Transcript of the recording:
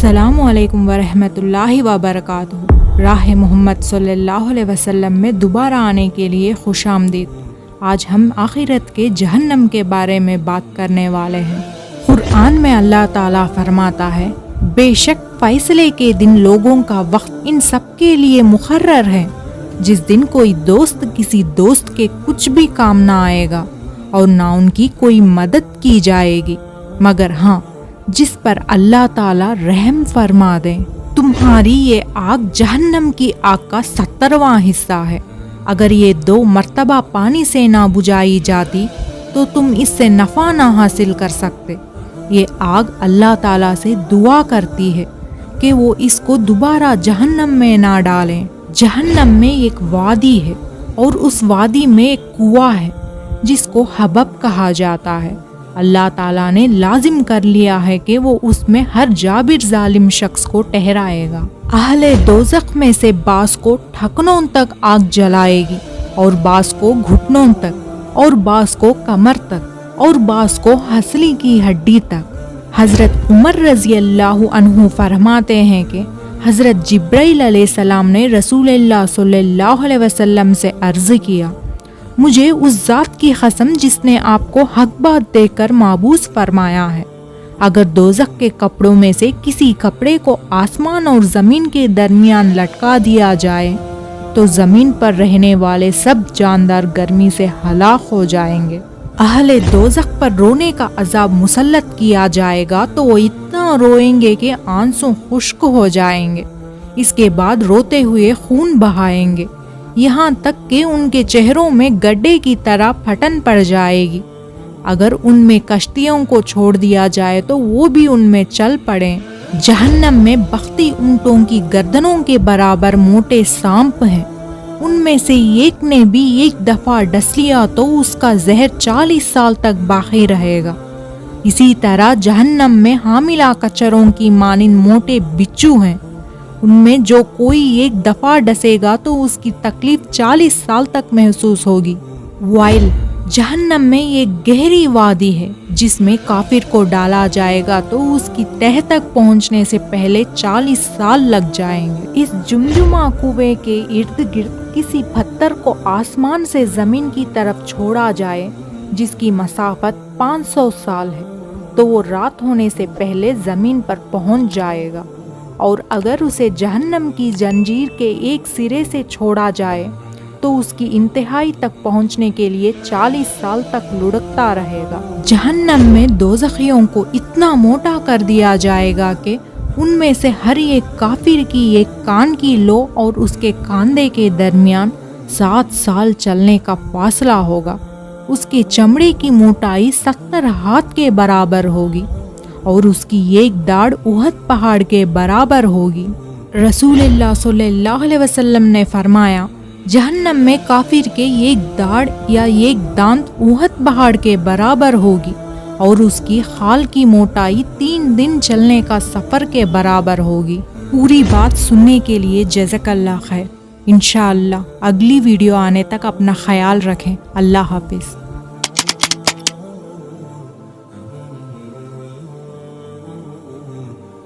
السلام علیکم ورحمۃ اللہ وبرکاتہ۔ راہ محمد صلی اللہ علیہ وسلم میں دوبارہ آنے کے لیے خوش آمدید۔ آج ہم آخرت کے جہنم کے بارے میں بات کرنے والے ہیں۔ قرآن میں اللہ تعالیٰ فرماتا ہے، بے شک فیصلے کے دن لوگوں کا وقت ان سب کے لیے مقرر ہے، جس دن کوئی دوست کسی دوست کے کچھ بھی کام نہ آئے گا اور نہ ان کی کوئی مدد کی جائے گی، مگر ہاں جس پر اللہ تعالیٰ رحم فرما دے۔ تمہاری یہ آگ جہنم کی آگ کا 70واں حصہ ہے۔ اگر یہ 2 مرتبہ پانی سے نہ بجھائی جاتی تو تم اس سے نفع نہ حاصل کر سکتے۔ یہ آگ اللہ تعالیٰ سے دعا کرتی ہے کہ وہ اس کو دوبارہ جہنم میں نہ ڈالیں۔ جہنم میں ایک وادی ہے اور اس وادی میں ایک کنواں ہے جس کو حبب کہا جاتا ہے۔ اللہ تعالیٰ نے لازم کر لیا ہے کہ وہ اس میں ہر جابر ظالم شخص کو ٹھہرائے گا۔ اہل دوزخ میں سے بعض کو ٹھکنوں تک آگ جلائے گی اور بعض کو گھٹنوں تک اور بعض کو کمر تک اور بعض کو ہنسلی کی ہڈی تک۔ حضرت عمر رضی اللہ عنہ فرماتے ہیں کہ حضرت جبرائیل علیہ السلام نے رسول اللہ صلی اللہ علیہ وسلم سے عرض کیا، مجھے اس ذات کی قسم جس نے آپ کو حق بات دے کر مابوس فرمایا ہے، اگر دوزخ کے کپڑوں میں سے کسی کپڑے کو آسمان اور زمین کے درمیان لٹکا دیا جائے تو زمین پر رہنے والے سب جاندار گرمی سے ہلاک ہو جائیں گے۔ اہل دوزخ پر رونے کا عذاب مسلط کیا جائے گا تو وہ اتنا روئیں گے کہ آنسو خشک ہو جائیں گے۔ اس کے بعد روتے ہوئے خون بہائیں گے، یہاں تک کہ ان کے چہروں میں گڈھے کی طرح پھٹن پڑ جائے گی۔ اگر ان میں کشتیوں کو چھوڑ دیا جائے تو وہ بھی ان میں چل پڑیں۔ جہنم میں بختی اونٹوں کی گردنوں کے برابر موٹے سانپ ہیں، ان میں سے ایک نے بھی ایک دفعہ ڈس لیا تو اس کا زہر 40 سال تک باقی رہے گا۔ اسی طرح جہنم میں حاملہ کچروں کی مانند موٹے بچھو ہیں، ان میں جو کوئی ایک دفعہ ڈسے گا تو اس کی تکلیف 40 سال تک محسوس ہوگی۔ وائل جہنم میں ایک گہری وادی ہے جس میں کافر کو ڈالا جائے گا تو اس کی تہہ تک پہنچنے سے پہلے 40 سال لگ جائیں گے۔ اس جمجمہ کنویں کے ارد گرد کسی پتھر کو آسمان سے زمین کی طرف چھوڑا جائے جس کی مسافت 500 سال ہے تو وہ رات ہونے سے پہلے زمین پر پہنچ جائے گا، اور اگر اسے جہنم کی زنجیر کے ایک سرے سے چھوڑا جائے تو اس کی انتہائی تک پہنچنے کے لیے 40 سال تک لڑکتا رہے گا۔ جہنم میں دوزخیوں کو اتنا موٹا کر دیا جائے گا کہ ان میں سے ہر ایک کافر کی ایک کان کی لو اور اس کے کاندھے کے درمیان 7 سال چلنے کا فاصلہ ہوگا۔ اس کی چمڑے کی موٹائی 70 ہاتھ کے برابر ہوگی اور اس کی ایک داڑھ احد پہاڑ کے برابر ہوگی۔ رسول اللہ صلی اللہ علیہ وسلم نے فرمایا، جہنم میں کافر کے ایک داڑھ یا ایک دانت احد پہاڑ کے برابر ہوگی اور اس کی خال کی موٹائی 3 دن چلنے کا سفر کے برابر ہوگی۔ پوری بات سننے کے لیے جزاک اللہ خیر۔ انشاءاللہ اگلی ویڈیو آنے تک اپنا خیال رکھیں۔ اللہ حافظ۔